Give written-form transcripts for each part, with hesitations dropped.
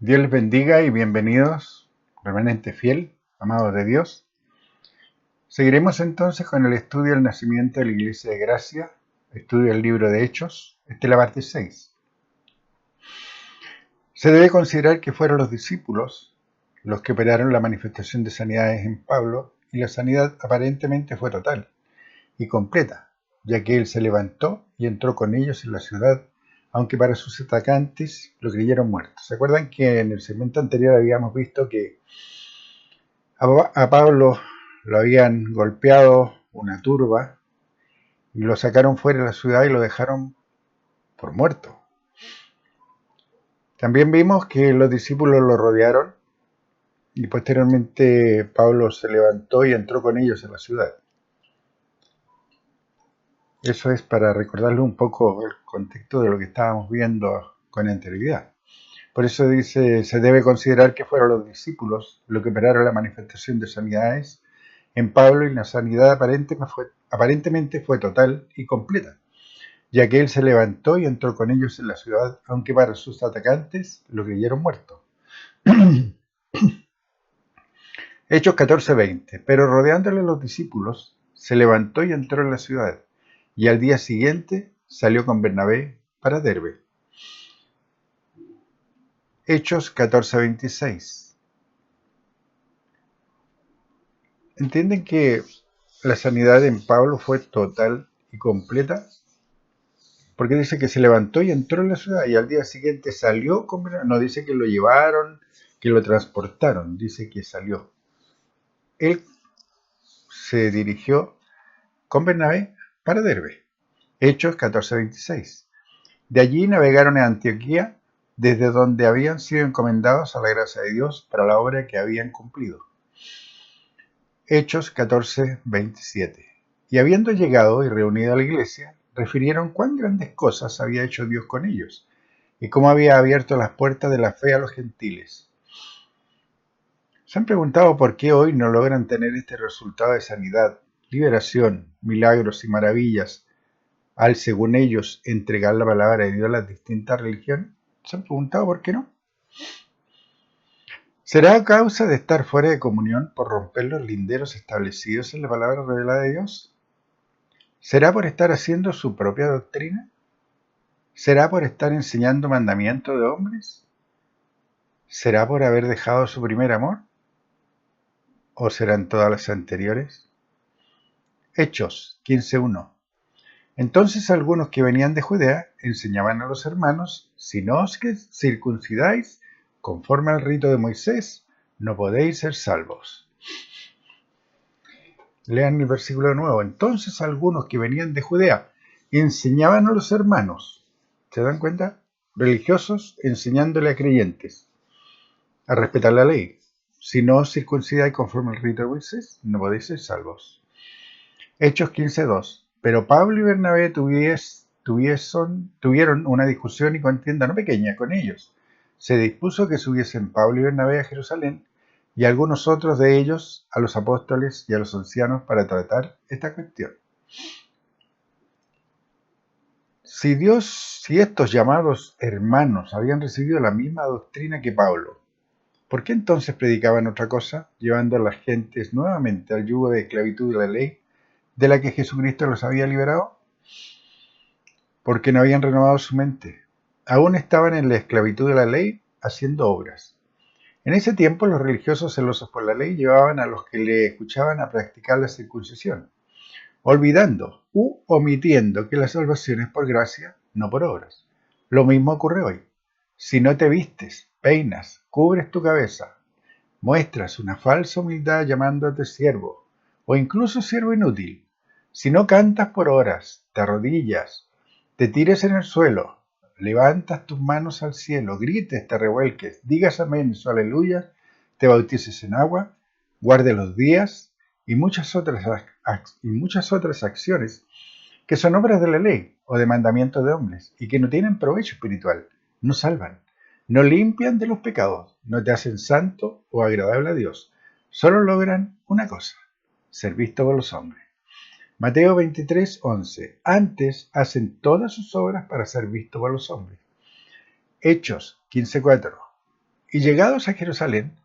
Dios les bendiga y bienvenidos, remanente fiel, amados de Dios. Seguiremos entonces con el estudio del nacimiento de la Iglesia de Gracia, estudio del libro de Hechos, esta es la parte 6. Se debe considerar que fueron los discípulos los que operaron la manifestación de sanidades en Pablo, y la sanidad aparentemente fue total y completa, ya que él se levantó y entró con ellos en la ciudad, aunque para sus atacantes lo creyeron muerto. ¿Se acuerdan que en el segmento anterior habíamos visto que a Pablo lo habían golpeado una turba y lo sacaron fuera de la ciudad y lo dejaron por muerto? También vimos que los discípulos lo rodearon y posteriormente Pablo se levantó y entró con ellos en la ciudad. Eso es para recordarle un poco el contexto de lo que estábamos viendo con anterioridad. Por eso dice, se debe considerar que fueron los discípulos los que operaron la manifestación de sanidades en Pablo, y la sanidad aparentemente fue total y completa, ya que él se levantó y entró con ellos en la ciudad, aunque para sus atacantes lo creyeron muerto. Hechos 14:20. Pero rodeándole los discípulos, se levantó y entró en la ciudad, y al día siguiente salió con Bernabé para Derbe. Hechos 14:26. ¿Entienden que la sanidad en Pablo fue total y completa? Porque dice que se levantó y entró en la ciudad y al día siguiente salió con Bernabé. No dice que lo llevaron, que lo transportaron, dice que salió. Él se dirigió con Bernabé para Derbe. Hechos 14:26. De allí navegaron a Antioquía, desde donde habían sido encomendados a la gracia de Dios para la obra que habían cumplido. Hechos 14:27. Y habiendo llegado y reunido a la iglesia, refirieron cuán grandes cosas había hecho Dios con ellos, y cómo había abierto las puertas de la fe a los gentiles. ¿Se han preguntado por qué hoy no logran tener este resultado de sanidad, liberación, milagros y maravillas al, según ellos, entregar la palabra de Dios a las distintas religiones? ¿Se han preguntado por qué no? ¿Será a causa de estar fuera de comunión por romper los linderos establecidos en la palabra revelada de Dios? ¿Será por estar haciendo su propia doctrina? ¿Será por estar enseñando mandamientos de hombres? ¿Será por haber dejado su primer amor? ¿O serán todas las anteriores? Hechos 15:1. Entonces algunos que venían de Judea enseñaban a los hermanos: si no os circuncidáis conforme al rito de Moisés, no podéis ser salvos. Lean el versículo de nuevo. Entonces algunos que venían de Judea enseñaban a los hermanos, ¿se dan cuenta? Religiosos enseñándole a creyentes a respetar la ley. Si no os circuncidáis conforme al rito de Moisés, no podéis ser salvos. Hechos 15:2. Pero Pablo y Bernabé tuvieron una discusión y contienda no pequeña con ellos. Se dispuso que subiesen Pablo y Bernabé a Jerusalén, y algunos otros de ellos a los apóstoles y a los ancianos, para tratar esta cuestión. Si estos llamados hermanos habían recibido la misma doctrina que Pablo, ¿por qué entonces predicaban otra cosa, llevando a las gentes nuevamente al yugo de esclavitud de la ley, de la que Jesucristo los había liberado? Porque no habían renovado su mente. Aún estaban en la esclavitud de la ley, haciendo obras. En ese tiempo los religiosos celosos por la ley llevaban a los que le escuchaban a practicar la circuncisión, olvidando u omitiendo que la salvación es por gracia, no por obras. Lo mismo ocurre hoy. Si no te vistes, peinas, cubres tu cabeza, muestras una falsa humildad llamándote siervo, o incluso siervo inútil, si no cantas por horas, te arrodillas, te tires en el suelo, levantas tus manos al cielo, grites, te revuelques, digas amén o aleluya, te bautices en agua, guardes los días y muchas otras acciones que son obras de la ley o de mandamientos de hombres y que no tienen provecho espiritual, no salvan, no limpian de los pecados, no te hacen santo o agradable a Dios, solo logran una cosa: ser visto por los hombres. Mateo 23:11. Antes hacen todas sus obras para ser visto por los hombres. Hechos 15:4. Y llegados a Jerusalén,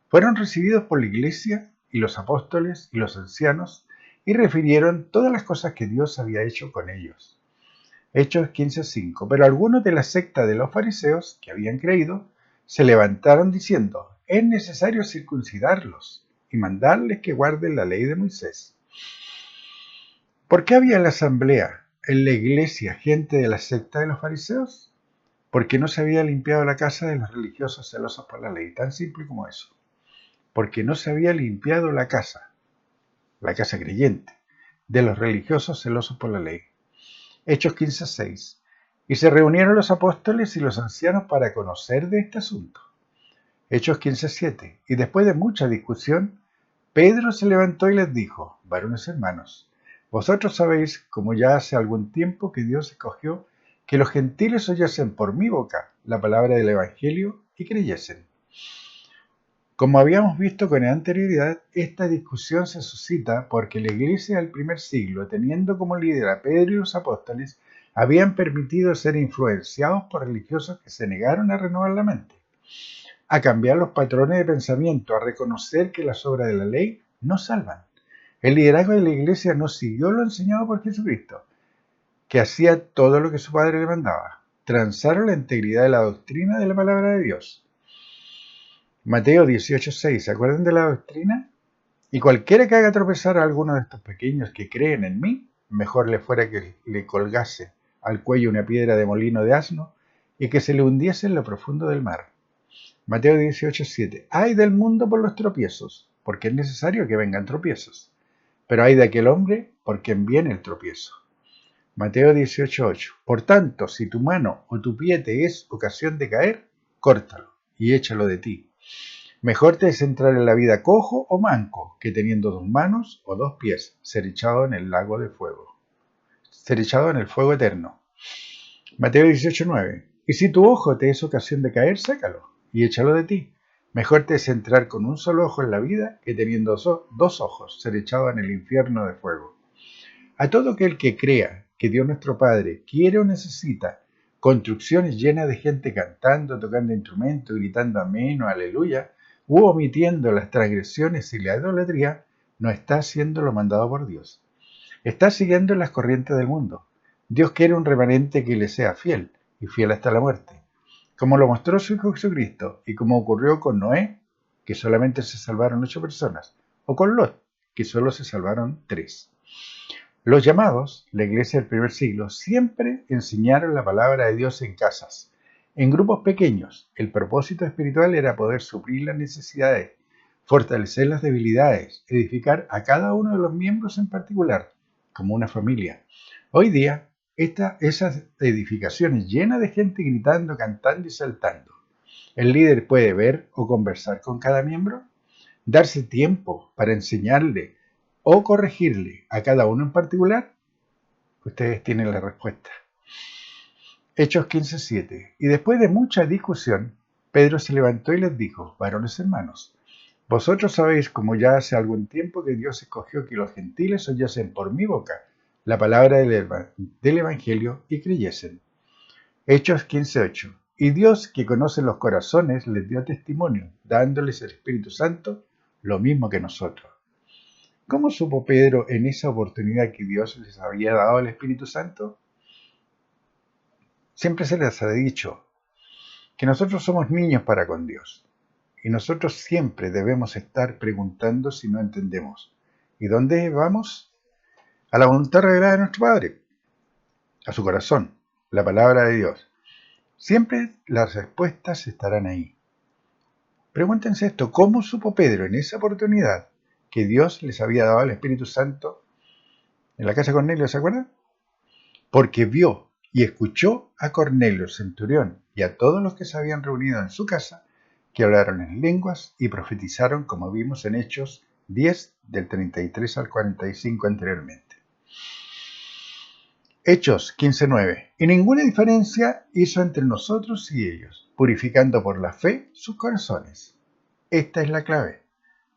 fueron recibidos por la iglesia y los apóstoles y los ancianos, y refirieron todas las cosas que Dios había hecho con ellos. Hechos 15:5. Pero algunos de la secta de los fariseos, que habían creído, se levantaron diciendo: es necesario circuncidarlos y mandarles que guarden la ley de Moisés. ¿Por qué había en la asamblea, en la iglesia, gente de la secta de los fariseos? Porque no se había limpiado la casa de los religiosos celosos por la ley. Tan simple como eso. Porque no se había limpiado la casa creyente, de los religiosos celosos por la ley. Hechos 15:6. Y se reunieron los apóstoles y los ancianos para conocer de este asunto. Hechos 15:7. Y después de mucha discusión, Pedro se levantó y les dijo: varones hermanos, vosotros sabéis, como ya hace algún tiempo, que Dios escogió que los gentiles oyesen por mi boca la palabra del Evangelio y creyesen. Como habíamos visto con anterioridad, esta discusión se suscita porque la iglesia del primer siglo, teniendo como líder a Pedro y los apóstoles, habían permitido ser influenciados por religiosos que se negaron a renovar la mente, a cambiar los patrones de pensamiento, a reconocer que las obras de la ley no salvan. El liderazgo de la iglesia no siguió lo enseñado por Jesucristo, que hacía todo lo que su Padre le mandaba. Transaron la integridad de la doctrina de la palabra de Dios. Mateo 18:6. ¿Se acuerdan de la doctrina? Y cualquiera que haga tropezar a alguno de estos pequeños que creen en mí, mejor le fuera que le colgase al cuello una piedra de molino de asno y que se le hundiese en lo profundo del mar. Mateo 18:7. Ay del mundo por los tropiezos, porque es necesario que vengan tropiezos. Pero ay de aquel hombre por quien viene el tropiezo. Mateo 18:8. Por tanto, si tu mano o tu pie te es ocasión de caer, córtalo y échalo de ti. Mejor te es entrar en la vida cojo o manco, que teniendo 2 manos o 2 pies, ser echado en el lago de fuego. Ser echado en el fuego eterno. Mateo 18:9. Y si tu ojo te es ocasión de caer, sácalo y échalo de ti. Mejor te es entrar con un solo ojo en la vida, que teniendo 2 ojos, ser echado en el infierno de fuego. A todo aquel que crea que Dios nuestro Padre quiere o necesita construcciones llenas de gente cantando, tocando instrumentos, gritando amén o aleluya, u omitiendo las transgresiones y la idolatría, no está haciendo lo mandado por Dios. Está siguiendo las corrientes del mundo. Dios quiere un remanente que le sea fiel, y fiel hasta la muerte, como lo mostró su Hijo Jesucristo, y como ocurrió con Noé, que solamente se salvaron 8 personas, o con Lot, que solo se salvaron 3. Los llamados, la iglesia del primer siglo, siempre enseñaron la palabra de Dios en casas, en grupos pequeños. El propósito espiritual era poder suplir las necesidades, fortalecer las debilidades, edificar a cada uno de los miembros en particular, como una familia. Hoy día, esas edificaciones llenas de gente gritando, cantando y saltando. ¿El líder puede ver o conversar con cada miembro? ¿Darse tiempo para enseñarle o corregirle a cada uno en particular? Ustedes tienen la respuesta. Hechos 15:7. Y después de mucha discusión, Pedro se levantó y les dijo: varones hermanos, vosotros sabéis, como ya hace algún tiempo, que Dios escogió que los gentiles oyesen por mi boca la palabra del Evangelio y creyesen. Hechos 15:8. Y Dios, que conoce los corazones, les dio testimonio, dándoles el Espíritu Santo, lo mismo que nosotros. ¿Cómo supo Pedro en esa oportunidad que Dios les había dado el Espíritu Santo? Siempre se les ha dicho que nosotros somos niños para con Dios, y nosotros siempre debemos estar preguntando si no entendemos. ¿Y dónde vamos? A la voluntad revelada de nuestro Padre, a su corazón, la palabra de Dios. Siempre las respuestas estarán ahí. Pregúntense esto: ¿cómo supo Pedro en esa oportunidad que Dios les había dado el Espíritu Santo en la casa de Cornelio? ¿Se acuerdan? Porque vio y escuchó a Cornelio, el centurión, y a todos los que se habían reunido en su casa, que hablaron en lenguas y profetizaron, como vimos en Hechos 10, del 33 al 45 anteriormente. Hechos 15:9. Y ninguna diferencia hizo entre nosotros y ellos, purificando por la fe sus corazones. Esta es la clave: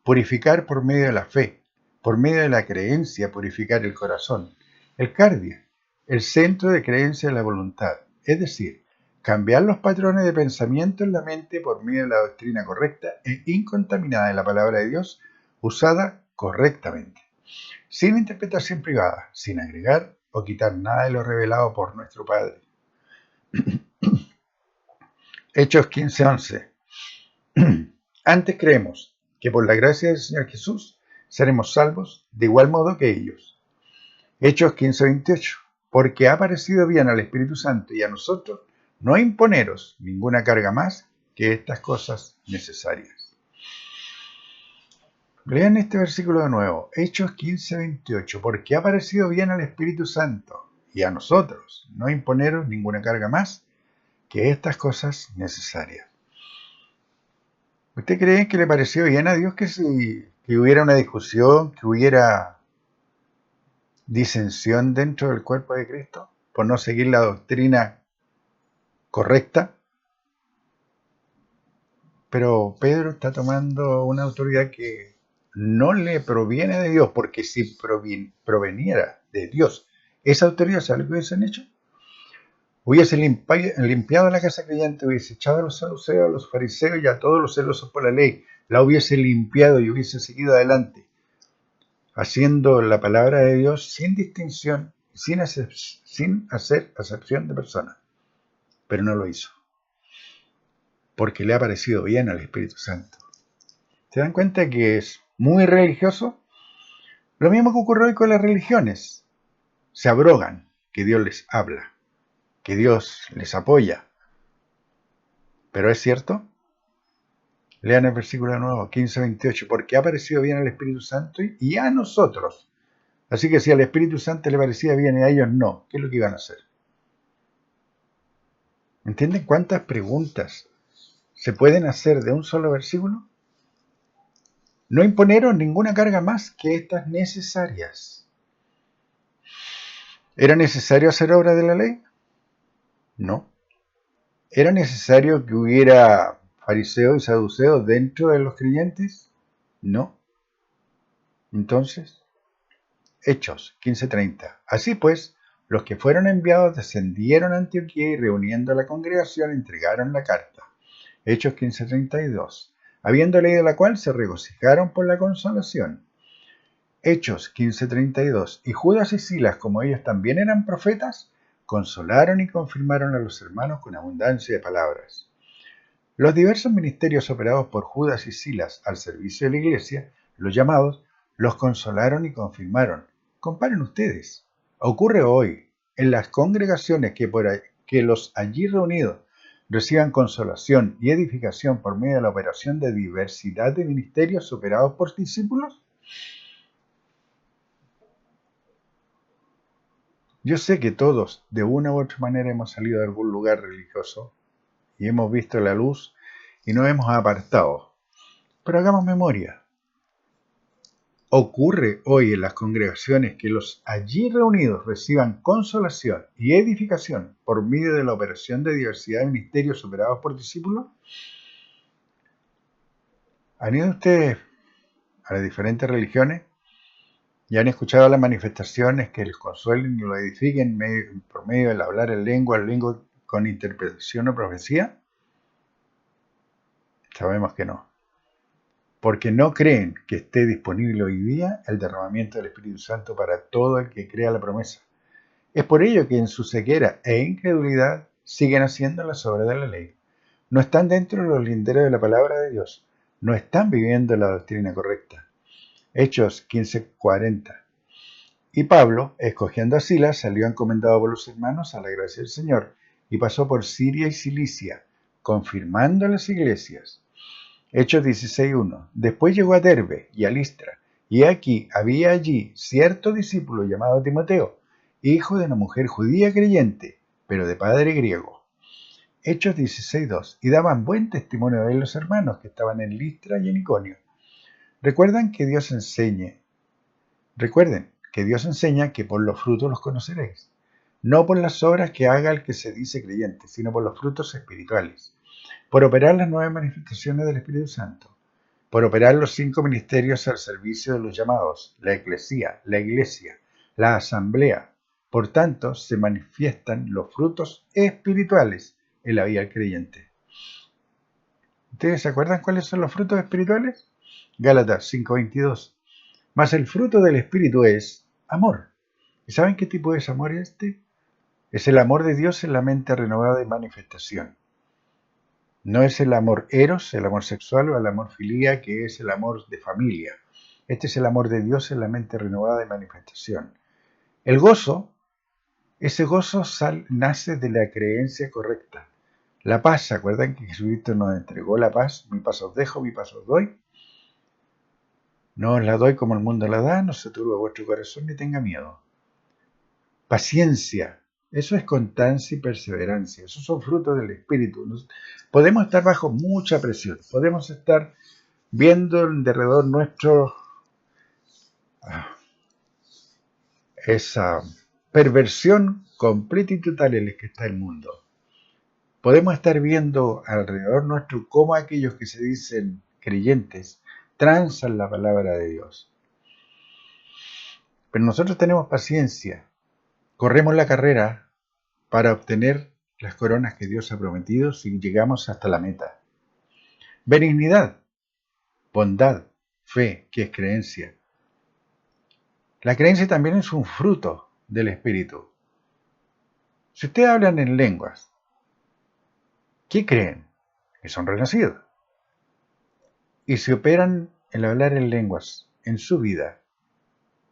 purificar por medio de la fe, por medio de la creencia, purificar el corazón, el cardia, el centro de creencia de la voluntad, es decir, cambiar los patrones de pensamiento en la mente por medio de la doctrina correcta e incontaminada de la palabra de Dios, usada correctamente, sin interpretación privada, sin agregar o quitar nada de lo revelado por nuestro Padre. Hechos 15:11. Antes creemos que por la gracia del Señor Jesús seremos salvos de igual modo que ellos. Hechos 15:28. Porque ha parecido bien al Espíritu Santo y a nosotros no imponeros ninguna carga más que estas cosas necesarias. Lean este versículo de nuevo. Hechos 15:28. Porque ha parecido bien al Espíritu Santo y a nosotros no imponeros ninguna carga más que estas cosas necesarias. ¿Usted cree que le pareció bien a Dios que hubiera una discusión, que hubiera disensión dentro del cuerpo de Cristo por no seguir la doctrina correcta? Pero Pedro está tomando una autoridad que no le proviene de Dios, porque si proveniera de Dios, esa autoridad, ¿sabe lo que hubiesen hecho? Hubiese limpiado la casa creyente, hubiese echado a los saduceos, a los fariseos y a todos los celosos por la ley, la hubiese limpiado y hubiese seguido adelante, haciendo la palabra de Dios sin distinción, sin hacer acepción de personas. Pero no lo hizo, porque le ha parecido bien al Espíritu Santo. ¿Se dan cuenta que es muy religioso? Lo mismo que ocurre hoy con las religiones. Se abrogan que Dios les habla, que Dios les apoya. ¿Pero es cierto? Lean el versículo de nuevo, 15:28. Porque ha parecido bien al Espíritu Santo y a nosotros. Así que si al Espíritu Santo le parecía bien y a ellos no, ¿qué es lo que iban a hacer? ¿Entienden cuántas preguntas se pueden hacer de un solo versículo? No imponeron ninguna carga más que estas necesarias. ¿Era necesario hacer obra de la ley? No. ¿Era necesario que hubiera fariseos y saduceos dentro de los creyentes? No. Entonces, Hechos 15:30. Así pues, los que fueron enviados descendieron a Antioquía y reuniendo a la congregación entregaron la carta. Hechos 15:32. Habiendo leído la cual se regocijaron por la consolación. Hechos 15:32. Y Judas y Silas, como ellos también eran profetas, consolaron y confirmaron a los hermanos con abundancia de palabras. Los diversos ministerios operados por Judas y Silas al servicio de la iglesia, los llamados, los consolaron y confirmaron. Comparen ustedes. Ocurre hoy en las congregaciones que los allí reunidos reciban consolación y edificación por medio de la operación de diversidad de ministerios operados por discípulos. Yo sé que todos, de una u otra manera, hemos salido de algún lugar religioso y hemos visto la luz y nos hemos apartado. Pero hagamos memoria. Ocurre hoy en las congregaciones que los allí reunidos reciban consolación y edificación por medio de la operación de diversidad de ministerios operados por discípulos. ¿Han ido ustedes a las diferentes religiones y han escuchado las manifestaciones que les consuelen y los edifiquen por medio del hablar en lengua con interpretación o profecía? Sabemos que no. Porque no creen que esté disponible hoy día el derramamiento del Espíritu Santo para todo el que crea la promesa. Es por ello que en su ceguera e incredulidad siguen haciendo las obras de la ley. No están dentro de los linderos de la palabra de Dios. No están viviendo la doctrina correcta. Hechos 15:40. Y Pablo, escogiendo a Silas, salió encomendado por los hermanos a la gracia del Señor y pasó por Siria y Cilicia, confirmando las iglesias. Hechos 16:1. Después llegó a Derbe y a Listra, y aquí había allí cierto discípulo llamado Timoteo, hijo de una mujer judía creyente, pero de padre griego. Hechos 16:2. Y daban buen testimonio de él los hermanos que estaban en Listra y en Iconio. Recuerden que Dios enseña que por los frutos los conoceréis, no por las obras que haga el que se dice creyente, sino por los frutos espirituales, por operar las nuevas manifestaciones del Espíritu Santo, por operar los 5 ministerios al servicio de los llamados, la eclesía, la iglesia, la asamblea. Por tanto, se manifiestan los frutos espirituales en la vida del creyente. ¿Ustedes se acuerdan cuáles son los frutos espirituales? Gálatas 5:22. Mas el fruto del Espíritu es amor. ¿Y saben qué tipo de amor es este? Es el amor de Dios en la mente renovada y manifestación. No es el amor eros, el amor sexual, o el amor filía, que es el amor de familia. Este es el amor de Dios en la mente renovada y manifestación. El gozo, ese gozo nace de la creencia correcta. La paz, ¿se acuerdan que Jesucristo nos entregó la paz? Mi paz os dejo, mi paz os doy. No os la doy como el mundo la da, no se turbe vuestro corazón ni tenga miedo. Paciencia, eso es constancia y perseverancia, esos son frutos del Espíritu. Podemos estar bajo mucha presión, podemos estar viendo en derredor nuestro esa perversión completa y total en la que está el mundo. Podemos estar viendo alrededor nuestro cómo aquellos que se dicen creyentes transan la palabra de Dios. Pero nosotros tenemos paciencia, corremos la carrera para obtener las coronas que Dios ha prometido si llegamos hasta la meta. Benignidad, bondad, fe, que es creencia. La creencia también es un fruto del Espíritu. Si ustedes hablan en lenguas, ¿qué creen? Que son renacidos. Y si operan el hablar en lenguas en su vida,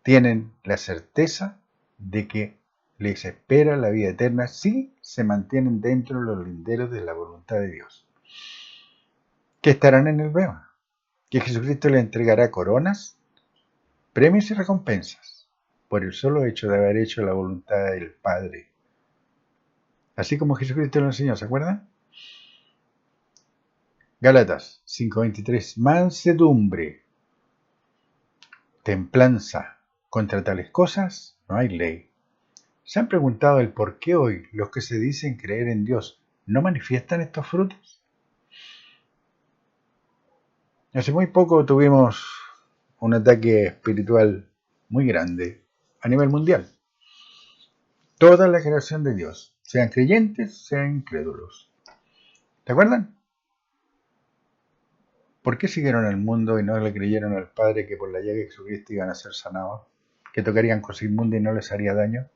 tienen la certeza de que les espera la vida eterna si se mantienen dentro de los linderos de la voluntad de Dios. Que estarán en el Bema, que Jesucristo les entregará coronas, premios y recompensas por el solo hecho de haber hecho la voluntad del Padre. Así como Jesucristo lo enseñó, ¿se acuerdan? Gálatas 5:23. Mansedumbre, templanza. Contra tales cosas no hay ley. ¿Se han preguntado el por qué hoy los que se dicen creer en Dios no manifiestan estos frutos? Hace muy poco tuvimos un ataque espiritual muy grande a nivel mundial. Toda la creación de Dios, sean creyentes, sean incrédulos. ¿Te acuerdan? ¿Por qué siguieron al mundo y no le creyeron al Padre que por la llaga de Jesucristo iban a ser sanados? ¿Que tocarían cosa inmunda y no les haría daño?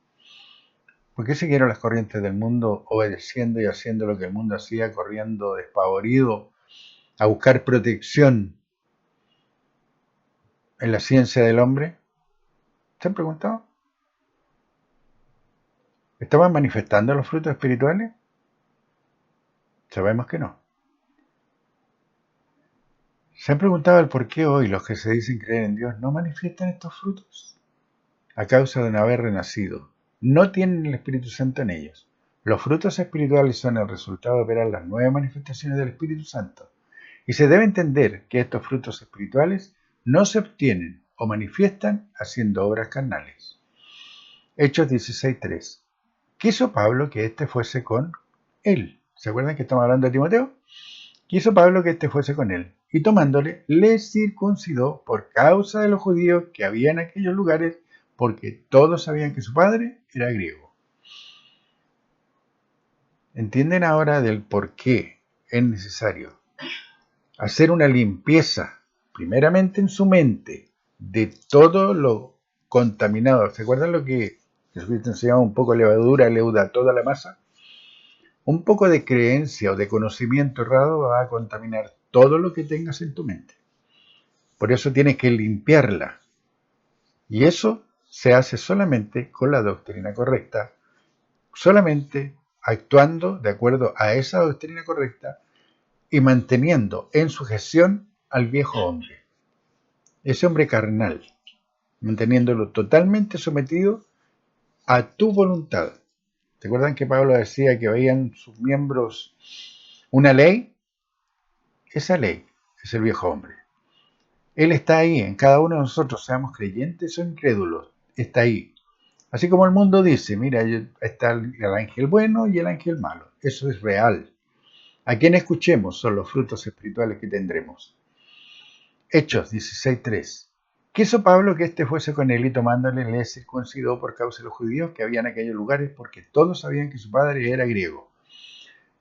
¿Por qué siguieron las corrientes del mundo obedeciendo y haciendo lo que el mundo hacía, corriendo despavorido a buscar protección en la ciencia del hombre? ¿Se han preguntado? ¿Estaban manifestando los frutos espirituales? Sabemos que no. ¿Se han preguntado el por qué hoy los que se dicen creer en Dios no manifiestan estos frutos? A causa de no haber renacido. No tienen el Espíritu Santo en ellos. Los frutos espirituales son el resultado de operar las nuevas manifestaciones del Espíritu Santo. Y se debe entender que estos frutos espirituales no se obtienen o manifiestan haciendo obras carnales. Hechos 16:3. Quiso Pablo que éste fuese con él. ¿Se acuerdan que estamos hablando de Timoteo? Quiso Pablo que éste fuese con él, y tomándole, le circuncidó por causa de los judíos que había en aquellos lugares, porque todos sabían que su padre era griego. ¿Entienden ahora del por qué es necesario hacer una limpieza, primeramente en su mente, de todo lo contaminado? ¿Se acuerdan lo que Jesucristo enseñaba un poco de levadura, leuda toda la masa? Un poco de creencia o de conocimiento errado va a contaminar todo lo que tengas en tu mente. Por eso tienes que limpiarla. Y eso se hace solamente con la doctrina correcta, solamente actuando de acuerdo a esa doctrina correcta y manteniendo en sujeción al viejo hombre, ese hombre carnal, manteniéndolo totalmente sometido a tu voluntad. ¿Te acuerdan que Pablo decía que veían sus miembros una ley? Esa ley es el viejo hombre. Él está ahí, en cada uno de nosotros, seamos creyentes o incrédulos, está ahí. Así como el mundo dice, mira, está el ángel bueno y el ángel malo. Eso es real. A quien escuchemos son los frutos espirituales que tendremos. Hechos 16:3. Quiso Pablo que éste fuese con él y tomándole le circuncidó por causa de los judíos que había en aquellos lugares porque todos sabían que su padre era griego.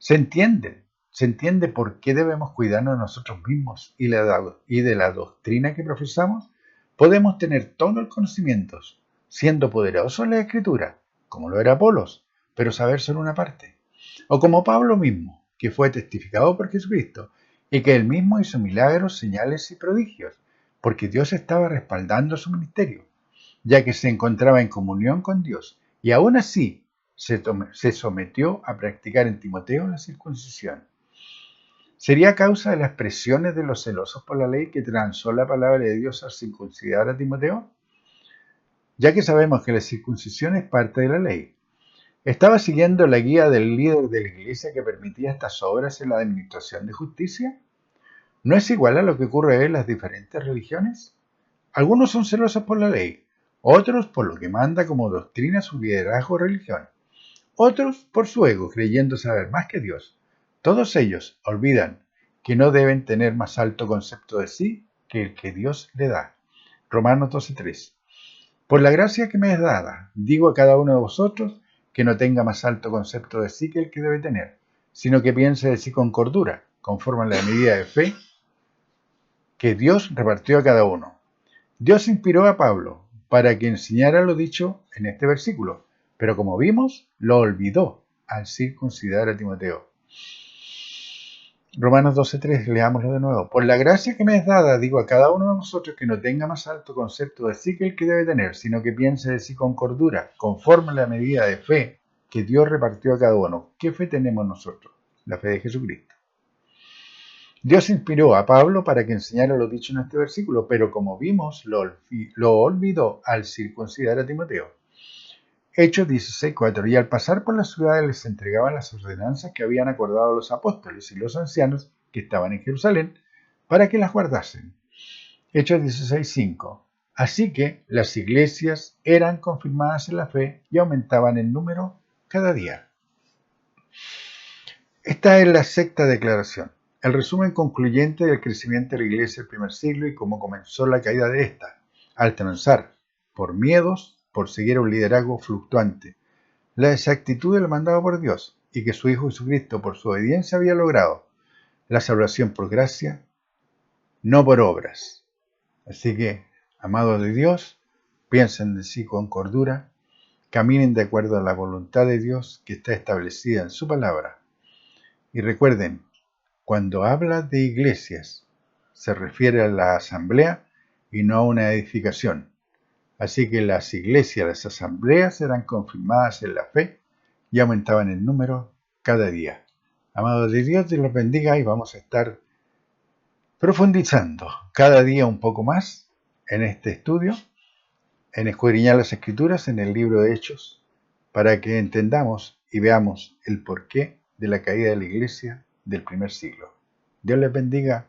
Se entiende por qué debemos cuidarnos de nosotros mismos y de la doctrina que profesamos. Podemos tener todo el conocimiento, siendo poderosos en la Escritura, como lo era Apolos, pero saber solo una parte. O como Pablo mismo, que fue testificado por Jesucristo, y que él mismo hizo milagros, señales y prodigios, porque Dios estaba respaldando su ministerio, ya que se encontraba en comunión con Dios, y aún así se sometió a practicar en Timoteo la circuncisión. ¿Sería a causa de las presiones de los celosos por la ley que transó la palabra de Dios al circuncidar a Timoteo? Ya que sabemos que la circuncisión es parte de la ley. ¿Estaba siguiendo la guía del líder de la iglesia que permitía estas obras en la administración de justicia? ¿No es igual a lo que ocurre en las diferentes religiones? Algunos son celosos por la ley, otros por lo que manda como doctrina su liderazgo o religión, otros por su ego, creyendo saber más que Dios. Todos ellos olvidan que no deben tener más alto concepto de sí que el que Dios le da. Romanos 12:3. Por la gracia que me es dada, digo a cada uno de vosotros que no tenga más alto concepto de sí que el que debe tener, sino que piense de sí con cordura, conforme a la medida de fe que Dios repartió a cada uno. Dios inspiró a Pablo para que enseñara lo dicho en este versículo, pero como vimos, lo olvidó al circuncidar a Timoteo. Romanos 12:3, leámoslo de nuevo. Por la gracia que me es dada, digo a cada uno de vosotros que no tenga más alto concepto de sí que el que debe tener, sino que piense de sí con cordura, conforme a la medida de fe que Dios repartió a cada uno. ¿Qué fe tenemos nosotros? La fe de Jesucristo. Dios inspiró a Pablo para que enseñara lo dicho en este versículo, pero como vimos, lo olvidó al circuncidar a Timoteo. Hechos 16:4. Y al pasar por las ciudades les entregaban las ordenanzas que habían acordado los apóstoles y los ancianos que estaban en Jerusalén para que las guardasen. Hechos 16:5. Así que las iglesias eran confirmadas en la fe y aumentaban en número cada día. Esta es la sexta declaración, el resumen concluyente del crecimiento de la iglesia del primer siglo y cómo comenzó la caída de esta, al transar, por miedos, por seguir un liderazgo fluctuante, la exactitud del mandado por Dios y que su Hijo Jesucristo por su obediencia había logrado la salvación por gracia, no por obras. Así que, amados de Dios, piensen de sí con cordura, caminen de acuerdo a la voluntad de Dios que está establecida en su palabra. Y recuerden, cuando habla de iglesias, se refiere a la asamblea y no a una edificación. Así que las iglesias, las asambleas eran confirmadas en la fe y aumentaban en número cada día. Amados de Dios, Dios los bendiga y vamos a estar profundizando cada día un poco más en este estudio, en escudriñar las Escrituras en el libro de Hechos, para que entendamos y veamos el porqué de la caída de la iglesia del primer siglo. Dios les bendiga